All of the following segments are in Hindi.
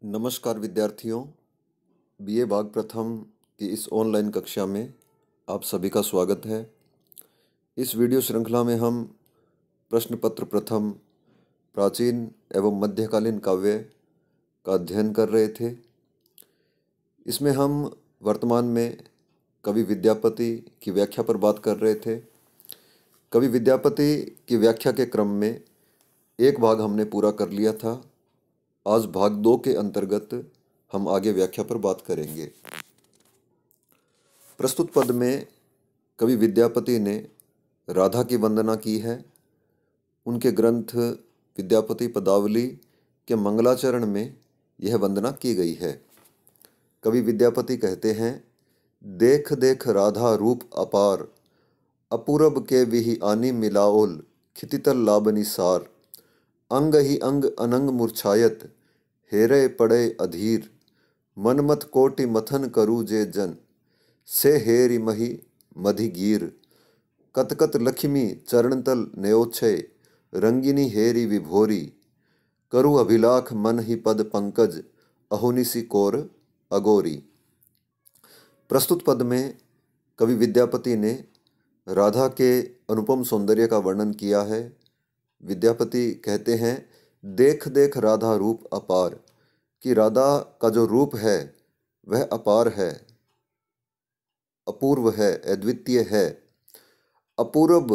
नमस्कार विद्यार्थियों, बीए भाग प्रथम की इस ऑनलाइन कक्षा में आप सभी का स्वागत है। इस वीडियो श्रृंखला में हम प्रश्न पत्र प्रथम प्राचीन एवं मध्यकालीन काव्य का अध्ययन कर रहे थे। इसमें हम वर्तमान में कवि विद्यापति की व्याख्या पर बात कर रहे थे। कवि विद्यापति की व्याख्या के क्रम में एक भाग हमने पूरा कर लिया था। आज भाग 2 के अंतर्गत हम आगे व्याख्या पर बात करेंगे। प्रस्तुत पद में कवि विद्यापति ने राधा की वंदना की है। उनके ग्रंथ विद्यापति पदावली के मंगलाचरण में यह वंदना की गई है। कवि विद्यापति कहते हैं, देख देख राधा रूप अपार, अपूरब के विहि आनी मिलाओल, खितितल लाबनी सार, अंग ही अंग अनंग मुरछायत, हेरे पड़े अधीर, मनमत कोटि मथन करु जे जन, से हेरि मही मधिगीर, कतकत लक्ष्मी चरणतल न्योछय, रंगिनी हेरि विभोरी, करु अभिलाख मन ही पद पंकज, अहोनिसी कोर अगोरी। प्रस्तुत पद में कवि विद्यापति ने राधा के अनुपम सौंदर्य का वर्णन किया है। विद्यापति कहते हैं, देख देख राधा रूप अपार, कि राधा का जो रूप है वह अपार है, अपूर्व है, अद्वितीय है। अपूरब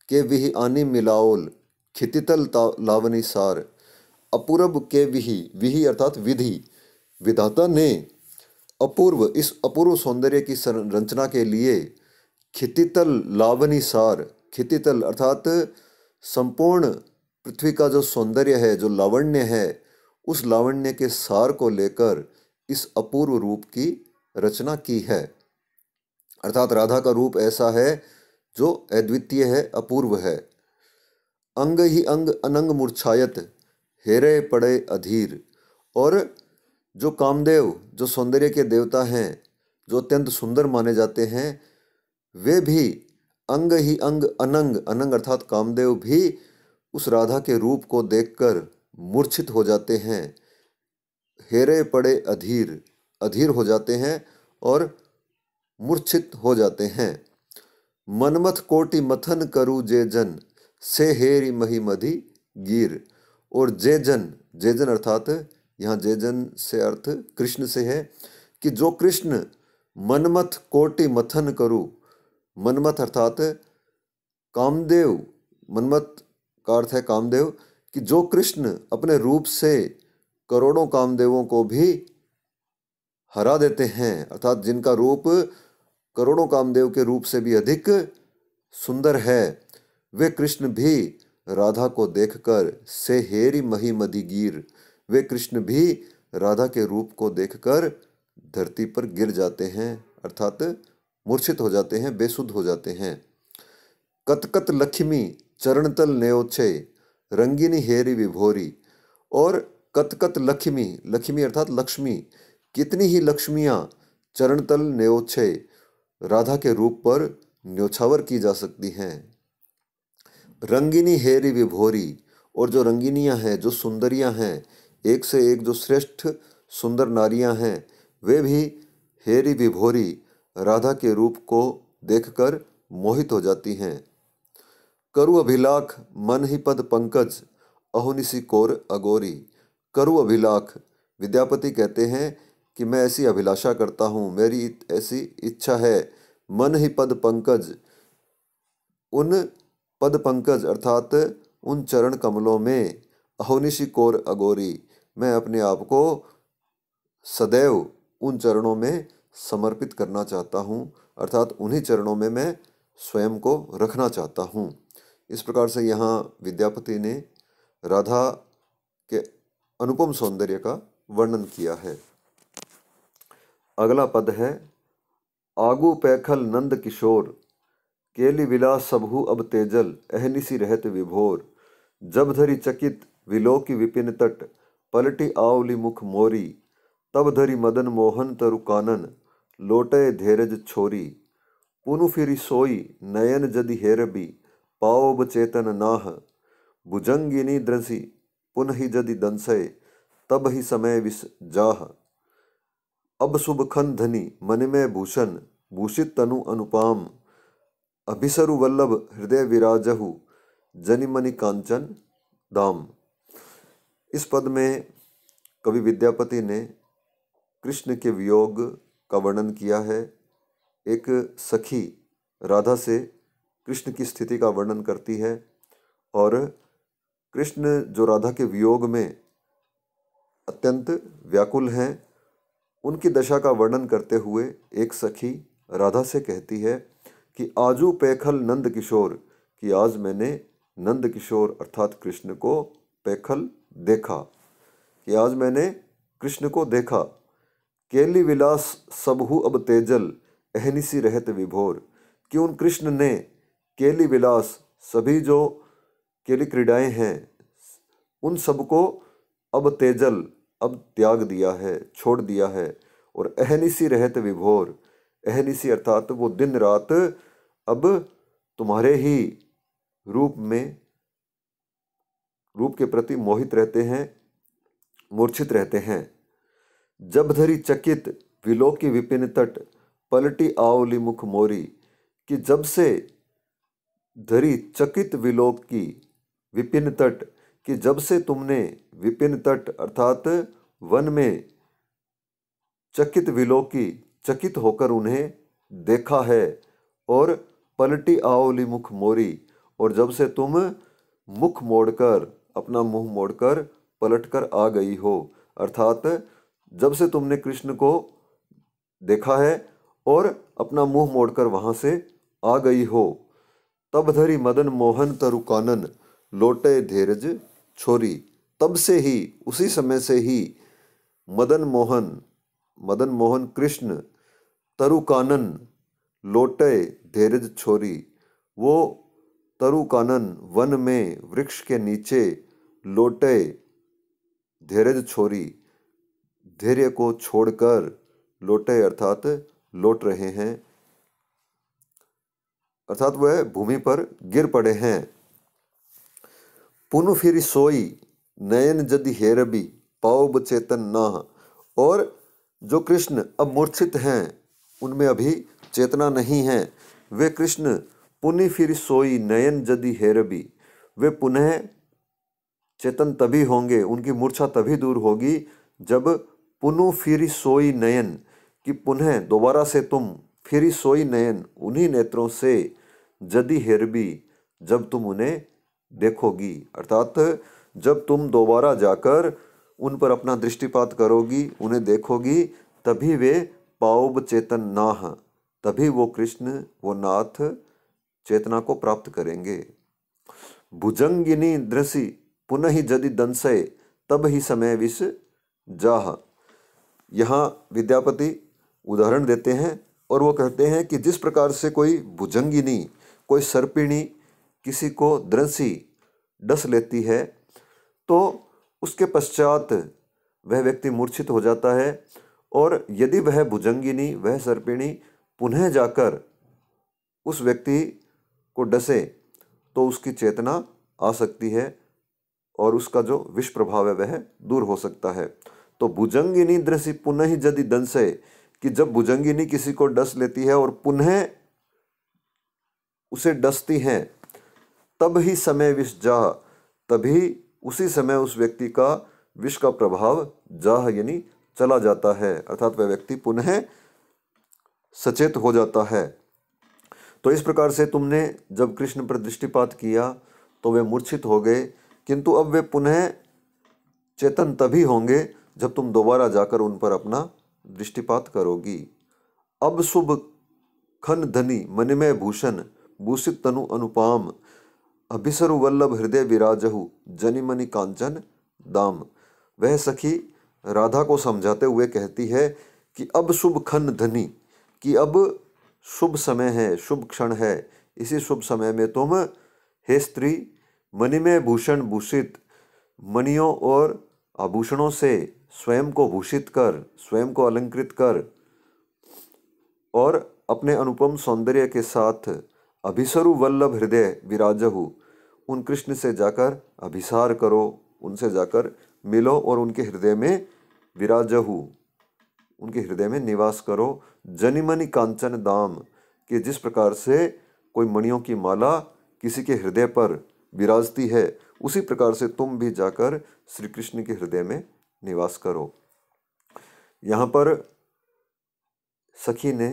के विहि आनी मिलाओल, खितितल लावनी सार। अपूरब के विहि, विहि अर्थात विधि, विधाता ने अपूर्व, इस अपूर्व सौंदर्य की रचना के लिए खितितल लावनी सार, खितितल अर्थात संपूर्ण पृथ्वी का जो सौंदर्य है, जो लावण्य है, उस लावण्य के सार को लेकर इस अपूर्व रूप की रचना की है। अर्थात राधा का रूप ऐसा है जो अद्वितीय है, अपूर्व है। अंग ही अंग अनंग मुरछायत, हेरे पड़े अधीर। और जो कामदेव, जो सौंदर्य के देवता हैं, जो अत्यंत सुंदर माने जाते हैं, वे भी अंग ही अंग अनंग, अनंग अर्थात कामदेव भी उस राधा के रूप को देखकर मूर्छित हो जाते हैं। हेरे पड़े अधीर, अधीर हो जाते हैं और मूर्छित हो जाते हैं। मनमथ कोटि मथन करु जे जन, से हेरि मही मधि गीर। और जे जन, जे जन अर्थात यहाँ जे जन से अर्थ कृष्ण से है, कि जो कृष्ण मनमथ कोटि मथन करु, मनमथ अर्थात कामदेव, मनमथ का अर्थ है कामदेव, कि जो कृष्ण अपने रूप से करोड़ों कामदेवों को भी हरा देते हैं, अर्थात जिनका रूप करोड़ों कामदेव के रूप से भी अधिक सुंदर है, वे कृष्ण भी राधा को देखकर से हेरि मही मधिगीर, वे कृष्ण भी राधा के रूप को देखकर धरती पर गिर जाते हैं, अर्थात मूर्छित हो जाते हैं, बेसुध हो जाते हैं। कतकत लक्ष्मी चरणतल न्योछे, रंगिनी हेरि विभोरी। और कतकत लक्ष्मी, लक्ष्मी अर्थात लक्ष्मी, कितनी ही लक्ष्मियां चरणतल न्योछे, राधा के रूप पर न्योछावर की जा सकती हैं। रंगिनी हेरि विभोरी। और जो रंगिनियां हैं, जो सुंदरियां हैं, एक से एक जो श्रेष्ठ सुंदर नारियां हैं, वे भी हेरि विभोरी, राधा के रूप को देखकर मोहित हो जाती हैं। करु अभिलाख मन ही पद पंकज, अहोनिसी कोर अगोरी। करु अभिलाख, विद्यापति कहते हैं कि मैं ऐसी अभिलाषा करता हूँ, मेरी ऐसी इच्छा है, मन ही पद पंकज, उन पद पंकज अर्थात उन चरण कमलों में, अहोनिशी कोर अगोरी, मैं अपने आप को सदैव उन चरणों में समर्पित करना चाहता हूँ, अर्थात उन्हीं चरणों में मैं स्वयं को रखना चाहता हूँ। इस प्रकार से यहाँ विद्यापति ने राधा के अनुपम सौंदर्य का वर्णन किया है। अगला पद है, आगू पैखल नंद किशोर, केली विलास सबहु अब तेजल, अहनिसी रहत विभोर। जब धरि चकित विलोकी विपिन तट, पलटी आवली मुख मोरी, तब धरि मदन मोहन तरु कानन, लोटे धीरज छोरी। पुनु फिरी सोई नयन जदि हेरबी, पाओब चेतन नाह, भुजंगिनी द्रसी पुनहि जदि दंसय, तब ही समय विष जाह। अब शुभ खन धनी मन में भूषण, भूषित तनु अनुपाम। अभिसरु वल्लभ हृदय विराजहु, जनिमणि कांचन दाम। इस पद में कवि विद्यापति ने कृष्ण के वियोग का वर्णन किया है। एक सखी राधा से कृष्ण की स्थिति का वर्णन करती है और कृष्ण जो राधा के वियोग में अत्यंत व्याकुल हैं, उनकी दशा का वर्णन करते हुए एक सखी राधा से कहती है कि आजू पैखल नंद किशोर, कि आज मैंने नंद किशोर अर्थात कृष्ण को पैखल देखा, कि आज मैंने कृष्ण को देखा। केली विलास सबहु अब तेजल, अहनिसी रहत विभोर, कि उन कृष्ण ने केली विलास सभी जो केली क्रीड़ाएं हैं उन सबको अब तेजल अब त्याग दिया है, छोड़ दिया है। और अहनिसी रहत विभोर, अहनिसी अर्थात वो दिन रात अब तुम्हारे ही रूप के प्रति मोहित रहते हैं, मूर्छित रहते हैं। जब धरी चकित विलोकी विपिन तट, पलटी आवली मुख मोरी, कि जब से धरी चकित विलोकी विपिन तट, कि जब से तुमने विपिन तट अर्थात वन में चकित विलोकी चकित होकर उन्हें देखा है, और पलटी आवली मुख मोरी, और जब से तुम मुख मोड़कर अपना मुंह मोड़कर पलटकर आ गई हो, अर्थात जब से तुमने कृष्ण को देखा है और अपना मुंह मोड़कर वहां से आ गई हो। तब धरी मदन मोहन तरु कानन, लोटे धीरज छोरी, तब से ही उसी समय से ही मदन मोहन कृष्ण तरु कानन लोटे धीरज छोरी, वो तरु कानन वन में वृक्ष के नीचे लोटे धीरज छोरी, धैर्य को छोड़कर लोटे अर्थात लौट रहे हैं, अर्थात वह भूमि पर गिर पड़े हैं। पुनु फिर सोई नयन जदि हेरबी, पाओ चेतन नाह, और जो कृष्ण अब मूर्छित हैं उनमें अभी चेतना नहीं है, वे कृष्ण पुनि फिर सोई नयन जदि हेरबी, वे पुनः चेतन तभी होंगे, उनकी मूर्छा तभी दूर होगी जब पुनु फिर सोई नयन, कि पुनः दोबारा से तुम फिर सोई नयन उन्हीं नेत्रों से, जदि हेरबी जब तुम उन्हें देखोगी, अर्थात जब तुम दोबारा जाकर उन पर अपना दृष्टिपात करोगी, उन्हें देखोगी, तभी वे पाओब चेतन नाह, तभी वो कृष्ण वो नाथ चेतना को प्राप्त करेंगे। भुजंगिनी दृषि पुनः ही जदि दंसय, तब ही समय विष जाह। यहाँ विद्यापति उदाहरण देते हैं और वो कहते हैं कि जिस प्रकार से कोई भुजंगिनी, कोई सर्पिणी किसी को दृषि डस लेती है तो उसके पश्चात वह व्यक्ति मूर्छित हो जाता है, और यदि वह भुजंगिनी वह सर्पिणी पुनः जाकर उस व्यक्ति को डसे तो उसकी चेतना आ सकती है और उसका जो विष प्रभाव है वह दूर हो सकता है। तो भुजंगिनी दृषि पुनः ही यदि दंसे, कि जब भुजंगिनी किसी को डस लेती है और पुनः उसे डसती हैं, तब ही समय विष जाह, तभी उसी समय उस व्यक्ति का विष का प्रभाव जाह यानी चला जाता है, अर्थात वह व्यक्ति पुनः सचेत हो जाता है। तो इस प्रकार से तुमने जब कृष्ण पर दृष्टिपात किया तो वे मूर्छित हो गए, किंतु अब वे पुनः चेतन तभी होंगे जब तुम दोबारा जाकर उन पर अपना दृष्टिपात करोगी। अब शुभ खन धनी मणिमय भूषण, भूषित तनु अनुपाम, अभिसरु वल्लभ हृदय विराजहु, जनिमणि कांचन दाम। वह सखी राधा को समझाते हुए कहती है कि अब शुभ खन धनी, कि अब शुभ समय है, शुभ क्षण है, इसी शुभ समय में तुम हे स्त्री मणिमय भूषण भूषित, मणियों और आभूषणों से स्वयं को भूषित कर, स्वयं को अलंकृत कर, और अपने अनुपम सौंदर्य के साथ अभिसरु वल्लभ हृदय विराजहु, उन कृष्ण से जाकर अभिसार करो, उनसे जाकर मिलो और उनके हृदय में विराजहु, उनके हृदय में निवास करो। जनिमनि कांचन दाम, कि जिस प्रकार से कोई मणियों की माला किसी के हृदय पर विराजती है, उसी प्रकार से तुम भी जाकर श्री कृष्ण के हृदय में निवास करो। यहाँ पर सखी ने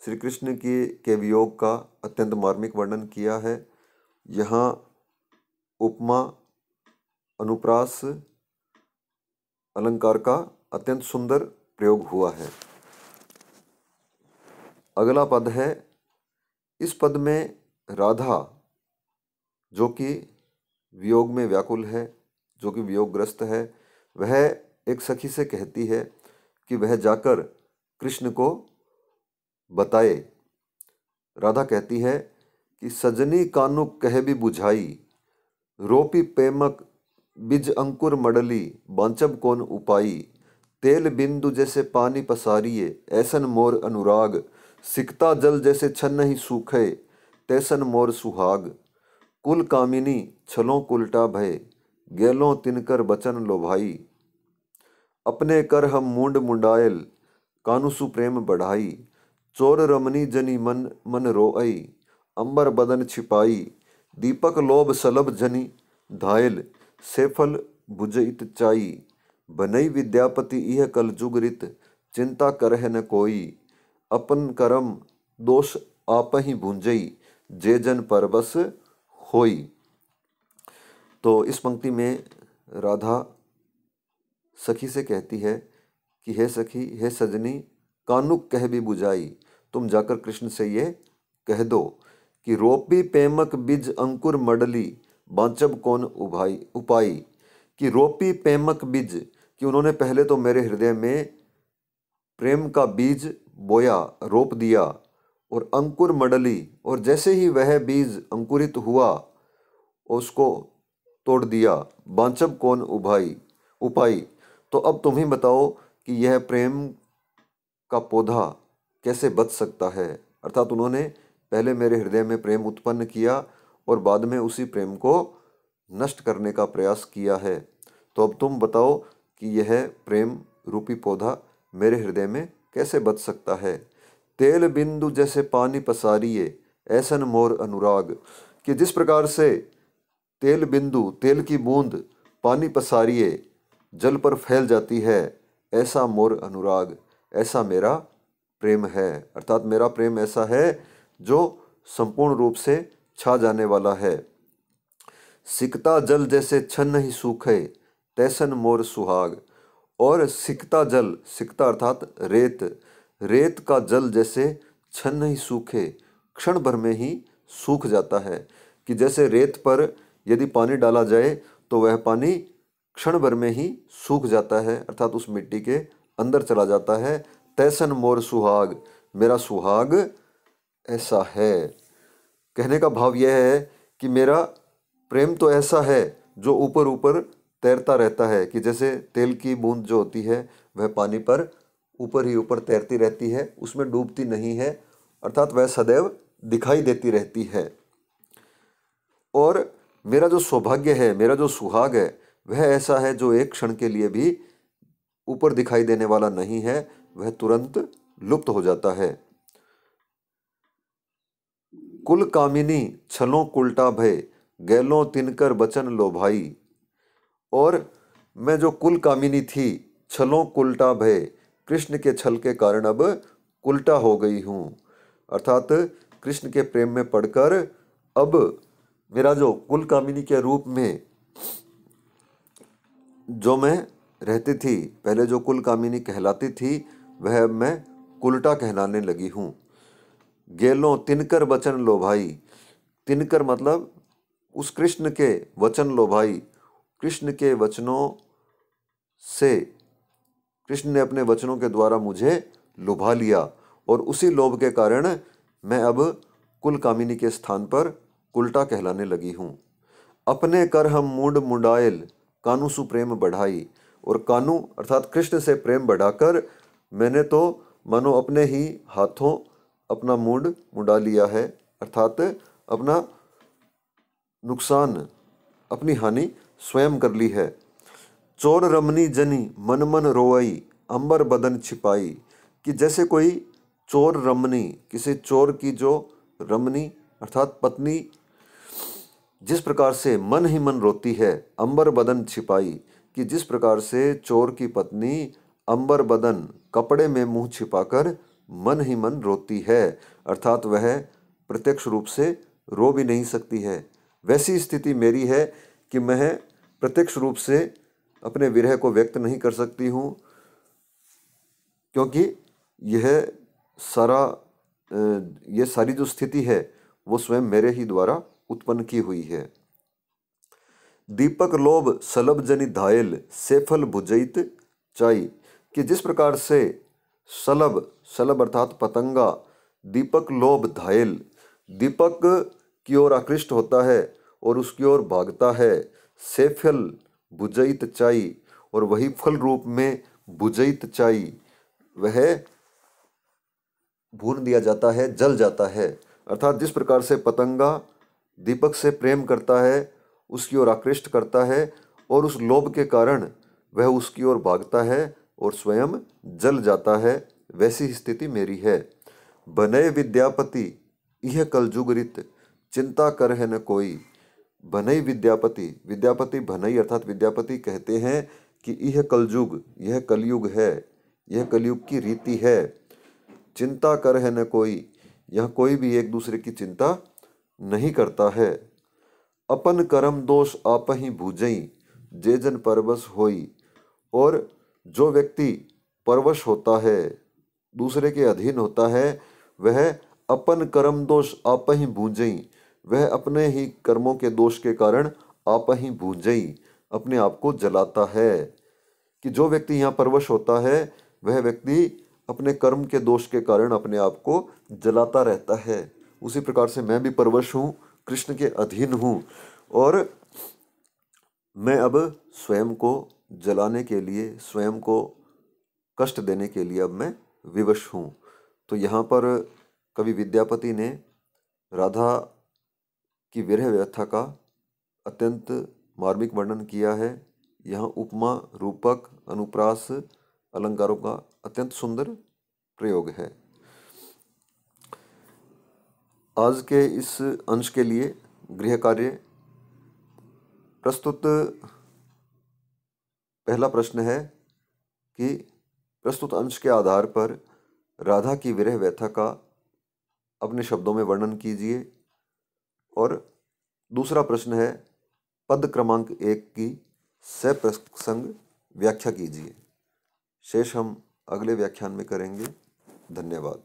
श्री कृष्ण के वियोग का अत्यंत मार्मिक वर्णन किया है। यहाँ उपमा, अनुप्रास अलंकार का अत्यंत सुंदर प्रयोग हुआ है। अगला पद है, इस पद में राधा जो कि वियोग में व्याकुल है, जो कि वियोगग्रस्त है, वह एक सखी से कहती है कि वह जाकर कृष्ण को बताए। राधा कहती है कि सजनी कानुक कह भी बुझाई, रोपी पेमक बिज अंकुर मडली, बांचब कौन उपाई, तेल बिंदु जैसे पानी पसारिए, ऐसन मोर अनुराग, सिकता जल जैसे छन नहीं सूखे, तैसन मोर सुहाग, कुल कामिनी छलों कुलटा भय, गेलों तिनकर बचन लोभाई, अपने कर हम मूंड मुंडायल, कानुसु प्रेम बढ़ाई, चोर रमनी जनी मन मन रोई, अंबर बदन छिपाई, दीपक लोभ सलभ जनी धायल, सेफल बुझइत चाई, बनई विद्यापति इह कल जुगरित, चिंता करह न कोई, अपन करम दोष आपहि भूंजई, जे जन परबस होई। तो इस पंक्ति में राधा सखी से कहती है कि हे सखी, हे सजनी, कानुक कह भी बुझाई, तुम जाकर कृष्ण से ये कह दो कि रोपी पेमक बिज अंकुर मडली, बांचब कौन उपाई, कि रोपी पेमक बीज, कि उन्होंने पहले तो मेरे हृदय में प्रेम का बीज बोया, रोप दिया, और अंकुर मडली, और जैसे ही वह बीज अंकुरित हुआ उसको तोड़ दिया, बांचब कौन उपाई। तो अब तुम ही बताओ कि यह प्रेम का पौधा कैसे बच सकता है। अर्थात उन्होंने पहले मेरे हृदय में प्रेम उत्पन्न किया और बाद में उसी प्रेम को नष्ट करने का प्रयास किया है। तो अब तुम बताओ कि यह प्रेम रूपी पौधा मेरे हृदय में कैसे बच सकता है। तेल बिंदु जैसे पानी पसारिए, ऐसन मोर अनुराग, कि जिस प्रकार से तेल बिंदु, तेल की बूंद पानी पसारिए जल पर फैल जाती है, ऐसा मोर अनुराग, ऐसा मेरा प्रेम है। अर्थात मेरा प्रेम ऐसा है जो संपूर्ण रूप से छा जाने वाला है। सिकता जल जैसे छन नहीं सूखे, तैसन मोर सुहाग, और सिकता जल, सिकता अर्थात रेत, रेत का जल जैसे छन नहीं सूखे, क्षण भर में ही सूख जाता है। कि जैसे रेत पर यदि पानी डाला जाए तो वह पानी क्षण भर में ही सूख जाता है, अर्थात उस मिट्टी के अंदर चला जाता है। तैसन मोर सुहाग, मेरा सुहाग ऐसा है। कहने का भाव यह है कि मेरा प्रेम तो ऐसा है जो ऊपर ऊपर तैरता रहता है, कि जैसे तेल की बूंद जो होती है वह पानी पर ऊपर ही ऊपर तैरती रहती है, उसमें डूबती नहीं है, अर्थात वह सदैव दिखाई देती रहती है। और मेरा जो सौभाग्य है, मेरा जो सुहाग है, वह ऐसा है जो एक क्षण के लिए भी ऊपर दिखाई देने वाला नहीं है, वह तुरंत लुप्त हो जाता है। कुल कामिनी छलों कुलटा भय, गैलों तिनकर बचन लोभाई, और मैं जो कुल कामिनी थी, छलों कुलटा भय, कृष्ण के छल के कारण अब कुलटा हो गई हूँ। अर्थात कृष्ण के प्रेम में पड़कर अब मेरा जो कुल कामिनी के रूप में जो मैं रहती थी, पहले जो कुल कामिनी कहलाती थी, वह अब मैं कुलटा कहलाने लगी हूँ। गेलों तिनकर वचन लोभाई, तिनकर मतलब उस कृष्ण के वचन लोभाई, कृष्ण के वचनों से, कृष्ण ने अपने वचनों के द्वारा मुझे लुभा लिया, और उसी लोभ के कारण मैं अब कुल कामिनी के स्थान पर कुलटा कहलाने लगी हूँ। अपने कर हम मूंड मुंडायल, कानू सु प्रेम बढ़ाई, और कानू अर्थात कृष्ण से प्रेम बढ़ाकर मैंने तो मानो अपने ही हाथों अपना मूंड मुंडा लिया है, अर्थात अपना नुकसान, अपनी हानि स्वयं कर ली है। चोर रमनी जनी मन मन रोई अंबर बदन छिपाई, कि जैसे कोई चोर रमनी, किसी चोर की जो रमनी अर्थात पत्नी जिस प्रकार से मन ही मन रोती है, अंबर बदन छिपाई, कि जिस प्रकार से चोर की पत्नी अंबर बदन कपड़े में मुंह छिपाकर मन ही मन रोती है, अर्थात वह प्रत्यक्ष रूप से रो भी नहीं सकती है। वैसी स्थिति मेरी है कि मैं प्रत्यक्ष रूप से अपने विरह को व्यक्त नहीं कर सकती हूँ, क्योंकि यह ये सारी जो स्थिति है वो स्वयं मेरे ही द्वारा उत्पन्न की हुई है। दीपक लोभ सलभ जनि धायल सेफल भुजैत चाई, कि जिस प्रकार से सलभ अर्थात पतंगा दीपक लोभ धायल, दीपक की ओर आकृष्ट होता है और उसकी ओर भागता है, सेफल भुजैत चाई, और वही फल रूप में भुजैत चाई, वह भून दिया जाता है, जल जाता है। अर्थात जिस प्रकार से पतंगा दीपक से प्रेम करता है, उसकी ओर आकृष्ट करता है, और उस लोभ के कारण वह उसकी ओर भागता है और स्वयं जल जाता है, वैसी स्थिति मेरी है। बनय विद्यापति यह कलजुग रीत चिंता कर है न कोई। बनई विद्यापति, विद्यापति बनई अर्थात विद्यापति कहते हैं कि यह कलजुग, यह कलयुग है, यह कलयुग की रीति है। चिंता कर है न कोई, यह कोई भी एक दूसरे की चिंता नहीं करता है। अपन कर्म दोष आपहि भूजई जे जन परवश होई, और जो व्यक्ति परवश होता है, दूसरे के अधीन होता है, वह अपन कर्म दोष आपहि भूजई, वह अपने ही कर्मों के दोष के कारण आपहि भूजई, अपने आप को जलाता है। कि जो व्यक्ति यहाँ परवश होता है, वह व्यक्ति अपने कर्म के दोष के कारण अपने आप को जलाता रहता है। उसी प्रकार से मैं भी परवश हूँ, कृष्ण के अधीन हूँ, और मैं अब स्वयं को जलाने के लिए, स्वयं को कष्ट देने के लिए अब मैं विवश हूँ। तो यहाँ पर कवि विद्यापति ने राधा की विरह व्यथा का अत्यंत मार्मिक वर्णन किया है। यहाँ उपमा, रूपक, अनुप्रास अलंकारों का अत्यंत सुंदर प्रयोग है। आज के इस अंश के लिए गृह कार्य प्रस्तुत पहला प्रश्न है कि प्रस्तुत अंश के आधार पर राधा की विरह व्यथा का अपने शब्दों में वर्णन कीजिए। और दूसरा प्रश्न है पद क्रमांक 1 की सप्रसंग व्याख्या कीजिए। शेष हम अगले व्याख्यान में करेंगे। धन्यवाद।